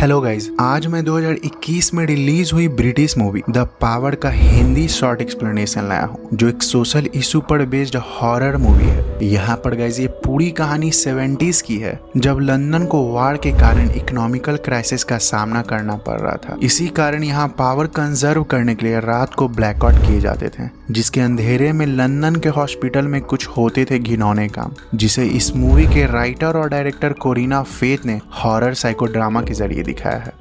Hello guys, आज मैं 2021 में रिलीज हुई ब्रिटिश मूवी द पावर का हिंदी शॉर्ट एक्सप्लेनेशन लाया हूँ, जो एक सोशल इशू पर बेस्ड हॉरर मूवी है। यहाँ पर गाइज ये पूरी कहानी 70s की है, जब लंदन को वार के कारण इकोनॉमिकल क्राइसिस का सामना करना पड़ रहा था। इसी कारण यहाँ पावर कंजर्व करने के लिए रात को ब्लैकआउट किए जाते थे, जिसके अंधेरे में लंदन के हॉस्पिटल में कुछ होते थे घिनौने काम, जिसे इस मूवी के राइटर और डायरेक्टर कोरिना फेथ ने हॉरर साइको ड्रामा के जरिए दिखाया है।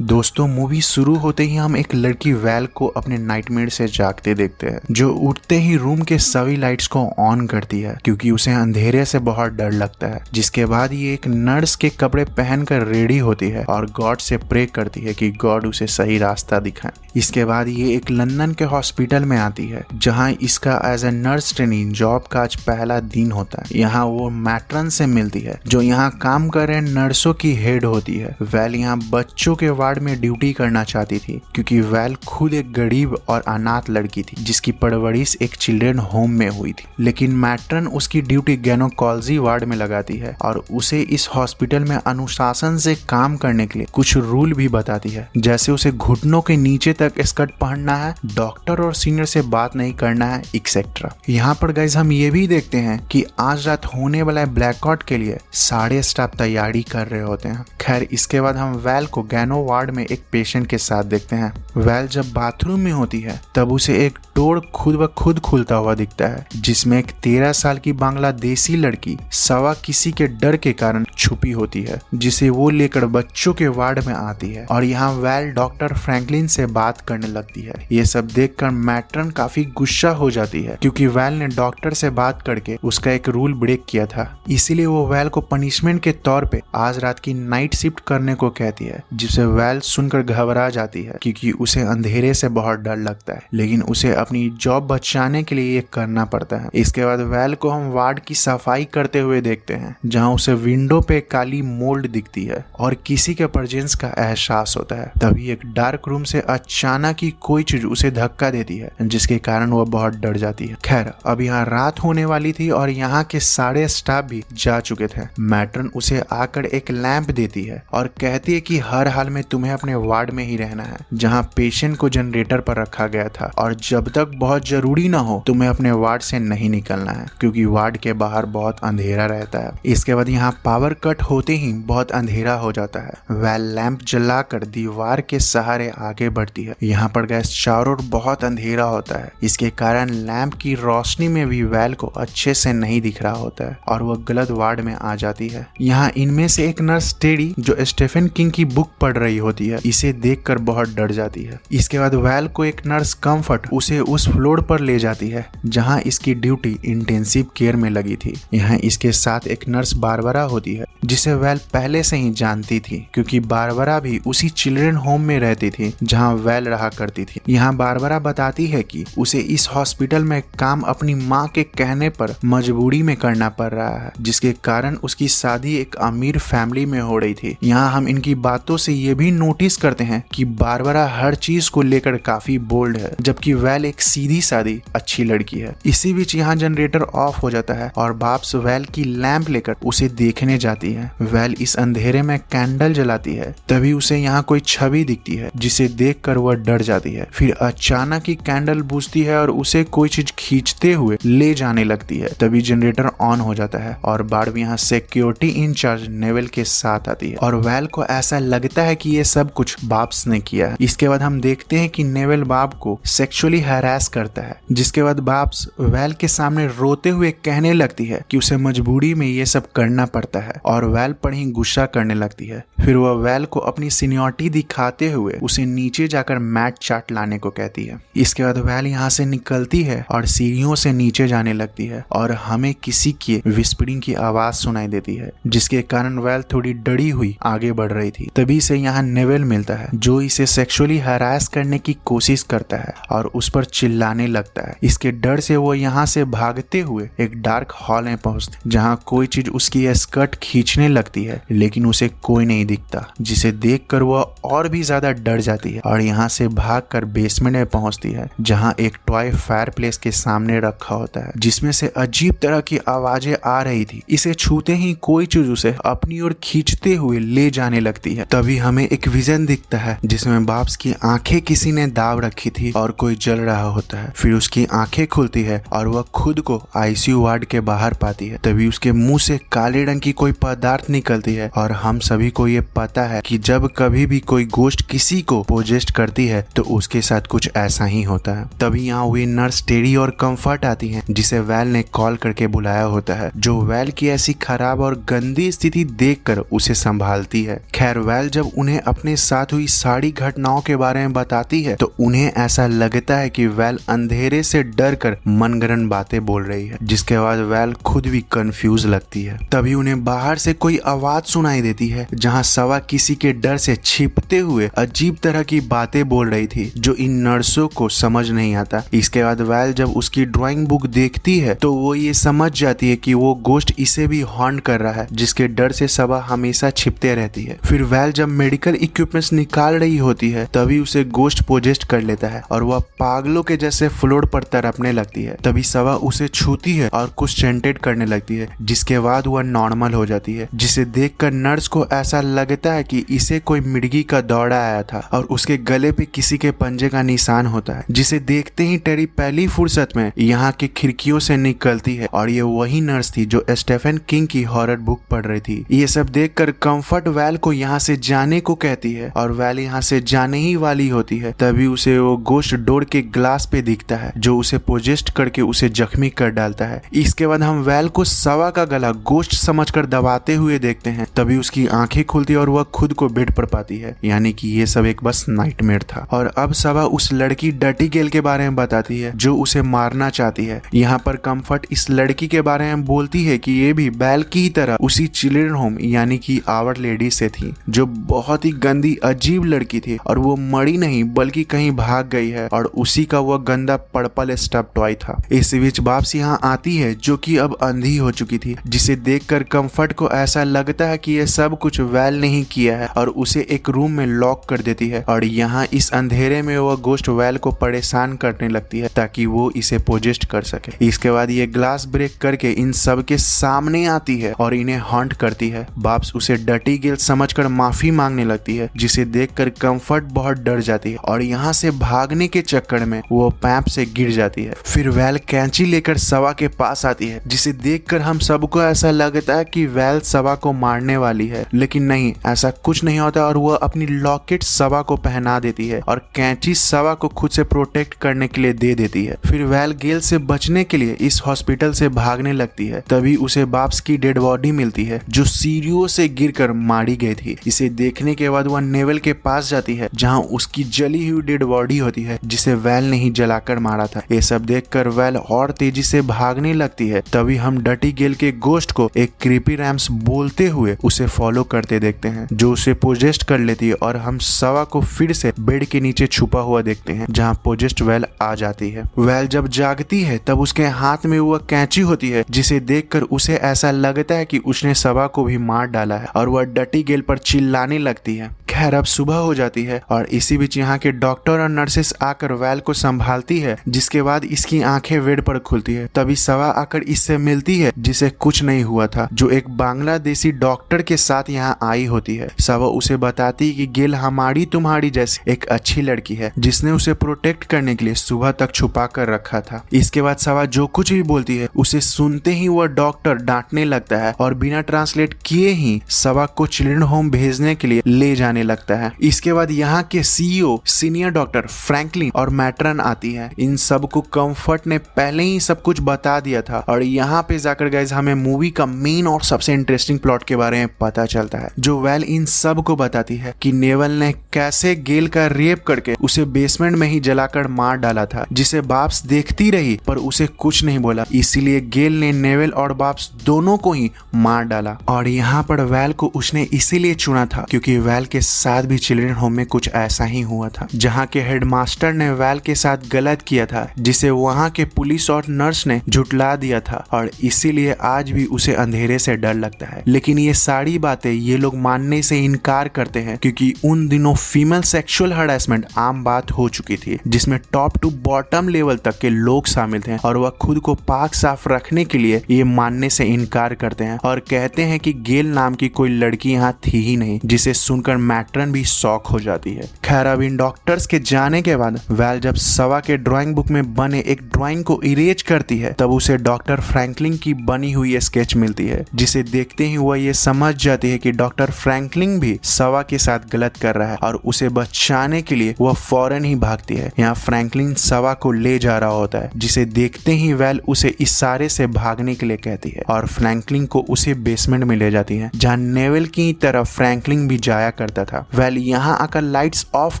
दोस्तों, मूवी शुरू होते ही हम एक लड़की वैल को अपने नाइटमेयर से जागते देखते हैं, जो उठते ही रूम के सभी लाइट्स को ऑन करती है क्योंकि उसे अंधेरे से बहुत डर लगता है। जिसके बाद ये एक नर्स के कपड़े पहनकर रेडी होती है और गॉड से प्रे करती है कि गॉड उसे सही रास्ता दिखाए। इसके बाद ये एक लंदन के हॉस्पिटल में आती है, जहाँ इसका as a nurse training job का आज पहला दिन होता है। यहाँ वो मैट्रन से मिलती है, जो यहाँ काम कर रहे नर्सों की हेड होती है। वैल यहाँ बच्चों के वार्ड में ड्यूटी करना चाहती थी, क्योंकि वैल खुद एक गरीब और अनाथ लड़की थी, जिसकी परवरिश एक चिल्ड्रन होम में हुई थी। लेकिन मैट्रन उसकी ड्यूटी गैनोकोलॉजी वार्ड में लगाती है और उसे इस हॉस्पिटल में अनुशासन से काम करने के लिए कुछ रूल भी बताती है, जैसे उसे घुटनों के नीचे तक स्कर्ट पहनना है, डॉक्टर और सीनियर से बात नहीं करना है, एक्सेट्रा। यहाँ पर गाइज हम ये भी देखते हैं कि आज रात होने वाला ब्लैकआउट के लिए सारे स्टाफ तैयारी कर रहे होते हैं। खैर, इसके बाद हम वैल को गैनो वार्ड में एक पेशेंट के साथ देखते हैं। वैल जब बाथरूम में होती है तब उसे एक डोर खुद ब खुद खुलता हुआ दिखता है, जिसमें एक 13 साल की बांग्लादेशी लड़की सवा किसी के डर के कारण छुपी होती है, जिसे वो लेकर बच्चों के वार्ड में आती है और यहाँ वैल डॉक्टर फ्रैंकलिन से बात करने लगती है। ये सब देखकर मैट्रन काफी गुस्सा हो जाती है, क्योंकि वैल ने डॉक्टर से बात करके उसका एक रूल ब्रेक किया था। इसीलिए वो वैल को पनिशमेंट के तौर पे आज रात की नाइट शिफ्ट करने को कहती है, जिसे वैल सुनकर घबरा जाती है, क्योंकि उसे अंधेरे से बहुत डर लगता है, लेकिन उसे अपनी जॉब बचाने के लिए ये करना पड़ता है। इसके बाद वैल को हम वार्ड की सफाई करते हुए देखते हैं, जहां उसे विंडो पे काली मोल्ड दिखती है और किसी के प्रेजेंस का एहसास होता है। तभी एक डार्क रूम से अचानक ही कोई चीज उसे धक्का देती है, जिसके कारण वह बहुत डर जाती है। खैर, अब यहाँ रात होने वाली थी और यहाँ के सारे स्टाफ भी जा चुके थे। मैट्रन उसे आकर एक लैंप देती है और कहती है कि हर हाल में तुम्हें अपने वार्ड में ही रहना है, जहाँ पेशेंट को जनरेटर पर रखा गया था, और जब तक बहुत जरूरी ना हो तुम्हें अपने वार्ड से नहीं निकलना है, क्योंकि वार्ड के बाहर बहुत अंधेरा रहता है। इसके बाद यहाँ पावर कट होते ही बहुत अंधेरा हो जाता है। वैल लैंप जलाकर दीवार के सहारे आगे बढ़ती है। यहाँ पर गैस चारों ओर बहुत अंधेरा होता है, इसके कारण लैंप की रोशनी में भी वैल को अच्छे से नहीं दिख रहा होता है और वह गलत वार्ड में आ जाती है। यहाँ इनमें से एक नर्स टेडी, जो स्टीफन किंग की बुक पढ़ रही होती है, इसे देखकर बहुत डर जाती है। इसके बाद वैल को एक नर्स कंफर्ट उसे उस फ्लोर पर ले जाती है जहां इसकी ड्यूटी इंटेंसिव केयर में लगी थी। यहाँ इसके साथ एक नर्स बारबरा होती है, जिसे वैल पहले से ही जानती थी, क्योंकि बारबरा भी उसी चिल्ड्रन होम में रहती थी जहां वैल रहा करती थी। यहाँ बारबरा बताती है कि उसे इस हॉस्पिटल में काम अपनी माँ के कहने पर मजबूरी में करना पड़ रहा है, जिसके कारण उसकी शादी एक अमीर फैमिली में हो रही थी। यहाँ हम इनकी बातों से ये भी नोटिस करते हैं कि बारबरा हर चीज को लेकर काफी बोल्ड है, जबकि वैल एक सीधी सादी अच्छी लड़की है। इसी बीच यहाँ जनरेटर ऑफ हो जाता है और बाप्स वैल की लैंप लेकर उसे देखने जाती है। वैल इस अंधेरे में कैंडल जलाती है, तभी उसे यहाँ कोई छवि दिखती है, जिसे देखकर वह डर जाती है। फिर अचानक ही कैंडल बुझती है और उसे कोई चीज खींचते हुए ले जाने लगती है। तभी जनरेटर ऑन हो जाता है और बार्ब यहाँ सिक्योरिटी इंचार्ज नेवल के साथ आती है और वैल को ऐसा लगता है कि ये सब कुछ बाप्स ने किया है। इसके बाद हम देखते हैं कि नेवल बाप को सेक्सुअली हैरास करता है, जिसके बाद बाप्स वैल के सामने रोते हुए कहने लगती है कि उसे मजबूरी में ये सब करना पड़ता है, और वैल पर ही गुस्सा करने लगती है। फिर वह वैल को अपनी सीनियरिटी दिखाते हुए उसे नीचे जाकर मैट चाट लाने को कहती है। इसके बाद वैल यहाँ से निकलती है और सीढ़ियों से नीचे जाने लगती है और हमें किसी की विस्परिंग की आवाज सुनाई देती है, जिसके कारण वैल थोड़ी डरी हुई आगे बढ़ रही थी। तभी से यहाँ नेवल मिलता है, जो इसे सेक्सुअली हैरास करने की कोशिश करता है और उस पर चिल्लाने लगता है। इसके डर से वो यहाँ से भागते हुए एक डार्क हॉल में पहुंचते, जहाँ कोई चीज उसकी स्कर्ट खींचने लगती है, लेकिन उसे कोई नहीं दिखता, जिसे देखकर वह और भी ज्यादा डर जाती है और यहाँ से भागकर बेसमेंट में पहुंचती है, जहाँ एक टॉय फायरप्लेस के सामने रखा होता है, जिसमें से अजीब तरह की आवाजें आ रही थी। इसे छूते ही कोई चीज उसे अपनी ओर खींचते हुए ले जाने लगती है। तभी हमें एक विजन दिखता है जिसमें बाब्स की आंखें किसी ने दाब रखी थी और कोई जल रहा होता है। फिर उसकी आंखें खुलती है और वह खुद को आईसीयू वार्ड के बाहर पाती है। तभी उसके मुंह से काले रंग की कोई पदार्थ निकलती है और हम सभी को ये पता है कि जब कभी भी कोई गोश्त किसी को पोजेस्ट करती है तो उसके साथ कुछ ऐसा ही होता है। तभी यहाँ हुई नर्स टेरी और कंफर्ट आती हैं, जिसे वैल ने कॉल करके बुलाया होता है, जो वैल की ऐसी खराब और गंदी स्थिति देखकर उसे संभालती है। खैर वैल जब उन्हें अपने साथ हुई सारी घटनाओं के बारे में बताती है तो उन्हें ऐसा लगता है कि वैल अंधेरे से डर कर मनगढ़ंत बातें बोल रही है, जिसके बाद वैल खुद भी कंफ्यूज लगती है। तभी उन्हें बाहर से कोई आवाज सुनाई देती है, जहाँ सवा किसी के डर से छिपते हुए अजीब तरह की बातें बोल रही थी, जो इन नर्सों को समझ नहीं आता। इसके बाद वैल जब उसकी ड्राइंग बुक देखती है तो वो ये समझ जाती है कि वो गोश्त इसे भी हॉन्ट कर रहा है, जिसके डर से सवा हमेशा छिपते रहती है। फिर वैल जब मेडिकल इक्विपमेंट्स निकाल रही होती है तभी उसे गोश्त पोजेस्ट कर लेता है और वह पागलों के जैसे फ्लोर पर तड़पने लगती है। तभी सवा उसे छूती है और कुछ चेंटेड करने लगती है, जिसके बाद वह नॉर्मल हो जाती है, जिसे देखकर नर्स को ऐसा लगता है कि इसे कोई मिर्गी का दौड़ा आया था और उसके गले पे किसी के पंजे का निशान होता है, जिसे देखते ही टेरी पहली फुर्सत में यहाँ के खिड़कियों से निकलती है और ये वही नर्स थी जो स्टीफन किंग की हॉरर बुक पढ़ रही थी। ये सब देखकर कंफर्ट वैल को यहाँ से जाने को कहती है और वैल यहाँ से जाने ही वाली होती है। तभी उसे वो गोश्त डोर के ग्लास पे दिखता है, जो उसे पोजेस्ट करके उसे जख्मी कर डालता है। इसके बाद हम वैल को सवा का गला गोश्त समझकर दबाते हुए देखते हैं। तभी उसकी आंखें खुलती और वह खुद को बेड पर पाती है, यानी कि ये सब एक बस नाइटमेयर था। और अब सवा उस लड़की डर्टी गेल के बारे में बताती है जो उसे मारना चाहती है। यहाँ पर कंफर्ट इस लड़की के बारे में बोलती है कि ये भी बैल की तरह उसी चिल्ड्रन होम यानी कि आवर लेडी से थी, जो बहुत ही गंदी अजीब लड़की थी और वो मरी नहीं बल्कि कहीं भाग गई है और उसी का वो गंदा पर्पल स्टफ टॉय था। इस बीच बाब्स यहाँ आती है जो कि अब अंधी हो चुकी थी, जिसे देखकर कंफर्ट को ऐसा लगता है कि ये सब कुछ वैल नहीं किया है और उसे एक रूम में लॉक कर देती है और यहाँ इस अंधेरे में वह गोश्त वैल को परेशान करने लगती है ताकि वो इसे पोजेस्ट कर सके। इसके बाद ये ग्लास ब्रेक करके इन सब के सामने आती है और इन्हें हॉन्ट करती है। बाब्स उसे डर्टी गेल समझकर माफी मांगने लगती है, जिसे देखकर कंफर्ट बहुत डर जाती है और यहाँ से भागने के चक्कर में वो पैप से गिर जाती है। फिर वैल कैंची लेकर सवा के पास आती है, जिसे देखकर हम सबको ऐसा लगता है कि वैल सवा को मारने वाली है, लेकिन नहीं, ऐसा कुछ नहीं होता और वह अपनी लॉकेट सवा को पहना देती है और कैंची सवा को खुद से प्रोटेक्ट करने के लिए दे देती है। फिर वैल गेल से बचने के लिए इस हॉस्पिटल से भागने लगती है। तभी उसे बाब्स की डेड बॉडी मिलती है जो सीढ़ियों से गिरकर मारी गई थी। इसे देखने के बाद वह नेवल के पास जाती है जहां उसकी जली हुई डेड बॉडी होती है, जिसे वैल ने ही जलाकर मारा था। ये सब देखकर वैल और तेजी से भागने लगती है। तभी हम डर्टी गेल के गोश्त को एक क्रीपी रैम्स बोलते हुए उसे फॉलो करते देखते हैं, जो उसे पोजेस्ट कर लेती है और हम सवा को फिर से बेड के नीचे छुपा हुआ देखते हैं, जहां पोजेस्ट वैल आ जाती है। वैल जब जागती है तब उसके हाथ में वह कैंची होती है, जिसे देखकर उसे ऐसा लगता है कि उसने सवा को भी मार डाला है और वह डर्टी गेल पर चिल्लाने लगती है। खैर अब सुबह हो जाती है और इसी बीच यहाँ के डॉक्टर और नर्सेस आकर वैल को संभालती है, जिसके बाद इसकी आंखें बेड पर खुलती है। तभी सवा आकर इससे मिलती है, जिसे कुछ नहीं हुआ था, जो एक बांग्लादेशी डॉक्टर के साथ यहाँ आई होती है। सवा उसे बताती है कि गेल हमारी तुम्हारी जैसी एक अच्छी लड़की है, जिसने उसे प्रोटेक्ट करने के लिए सुबह तक छुपा कर रखा था। इसके बाद सवा जो कुछ भी बोलती है उसे सुनते ही वह डॉक्टर डांटने लगता है और बिना ट्रांसलेट किए ही सवा को चिल्ड्रन होम भेजने के लिए ले जाने लगता है। इसके बाद यहाँ के सीईओ सीनियर डॉक्टर फ्रैंकलिन और मैट्रन आती है। इन सब को कंफर्ट ने पहले ही सब कुछ बता दिया था और यहाँ पे जाकर गाइस हमें मूवी का मेन और सबसे इंटरेस्टिंग प्लॉट के बारे में पता चलता है, जो वैल इन सब को बताती है कि नेवल ने कैसे गेल का रेप करके उसे बेसमेंट में ही जलाकर मार डाला था, जिसे बाब्स देखती रही पर उसे कुछ नहीं बोला। इसीलिए गेल ने नेवल और बाब्स दोनों को ही मार डाला और यहाँ पर वैल को उसने इसीलिए चुना था क्योंकि वैल के साथ भी चिल्ड्रन होम में कुछ ऐसा ही हुआ था, जहाँ के हेडमास्टर ने वैल के साथ गलत किया था जिसे वहाँ के पुलिस और नर्स ने झुटला दिया था और इसीलिए आज भी उसे अंधेरे से डर लगता है। लेकिन ये सारी बातें ये लोग मानने से इनकार करते हैं क्योंकि उन दिनों फीमेल सेक्सुअल हरासमेंट आम बात हो चुकी थी जिसमें टॉप टू बॉटम लेवल तक के लोग शामिल थे और वह खुद को पाक साफ रखने के लिए ये मानने से इनकार करते हैं और कहते हैं कि गेल नाम की कोई लड़की यहाँ थी ही नहीं, जिसे सुनकर मैट्रन भी शॉक हो जाती है। खैर अब इन डॉक्टर्स के जाने के बाद वैल जब सवा के ड्राइंग बुक में बने एक ड्राइंग को इरेज करती है तब उसे डॉक्टर फ्रैंकलिन की बनी हुई स्केच मिलती है, जिसे देखते ही वह ये समझ जाती है कि डॉक्टर फ्रैंकलिन भी सवा के साथ गलत कर रहा है और उसे बचाने के लिए वह फौरन ही भागती है। यहाँ फ्रैंकलिन सवा को ले जा रहा होता है, जिसे देखते ही वैल उसे इशारे से भागने के लिए कहती है और फ्रैंकलिन को उसे बेसमेंट में ले जाती है जहाँ नेवल की तरफ फ्रैंकलिन भी जाया करता था। वैल यहाँ आकर लाइट्स ऑफ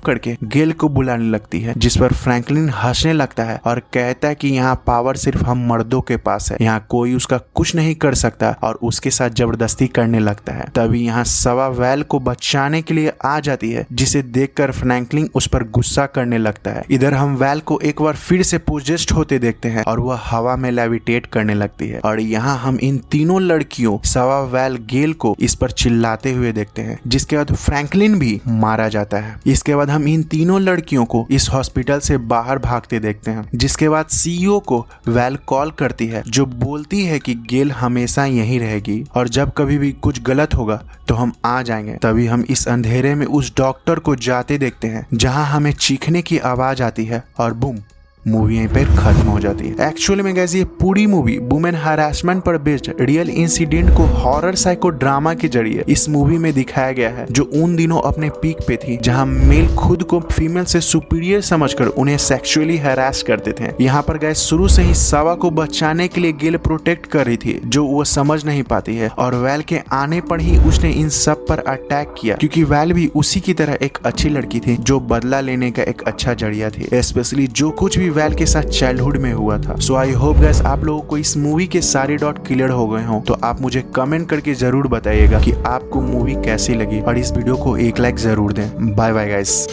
करके गेल को बुलाने लगती है, जिस पर फ्रैंकलिन हंसने लगता है और कहता है कि यहाँ पावर सिर्फ हम मर्दों के पास है, यहाँ कोई उसका कुछ नहीं कर सकता और उसके साथ जबरदस्ती करने लगता है। तभी यहाँ सवा वैल को बचाने के लिए आ जाती है, जिसे देखकर फ्रैंकलिन उस पर गुस्सा करने लगता है। इधर हम वैल को एक बार फिर से पोजेस्ड होते देखते हैं और वह हवा में लेविटेट करने लगती है और यहाँ हम इन तीनों लड़कियों सवा वैल गेल को इस पर चिल्लाते हुए देखते हैं, जिसके बाद फ्रैंकलिन भी मारा जाता है। इसके बाद हम इन तीनों लड़कियों को इस हॉस्पिटल से बाहर भागते देखते हैं, जिसके बाद सीईओ को वैल कॉल करती है जो बोलती है कि गेल हमेशा यहीं रहेगी और जब कभी भी कुछ गलत होगा तो हम आ जाएंगे। तभी हम इस अंधेरे में उस डॉक्टर को जाते देखते हैं जहां हमें चीखने की आवाज आती है और बूम, मूवी यहीं पर खत्म हो जाती है। एक्चुअली में गाइस ये पूरी मूवी वुमेन हरासमेंट पर बेस्ड रियल इंसिडेंट को हॉरर साइको ड्रामा के जरिए इस मूवी में दिखाया गया है, जो उन दिनों अपने पीक पे थी, जहां मेल खुद को फीमेल से सुपीरियर समझकर उन्हें सेक्सुअली हरास करते थे। यहाँ पर गाइस शुरू से ही सवा को बचाने के लिए गेल प्रोटेक्ट कर रही थी, जो वो समझ नहीं पाती है और वैल के आने पर ही उसने इन सब पर अटैक किया, क्योंकि वैल भी उसी की तरह एक अच्छी लड़की थी जो बदला लेने का एक अच्छा जरिया थी, स्पेशली जो कुछ भी वैल के साथ चाइल्डहुड में हुआ था। सो आई होप गाइस आप लोगों को इस मूवी के सारे डॉट क्लियर हो गए हों, तो आप मुझे कमेंट करके जरूर बताइएगा कि आपको मूवी कैसी लगी और इस वीडियो को एक लाइक जरूर दें। Bye bye guys.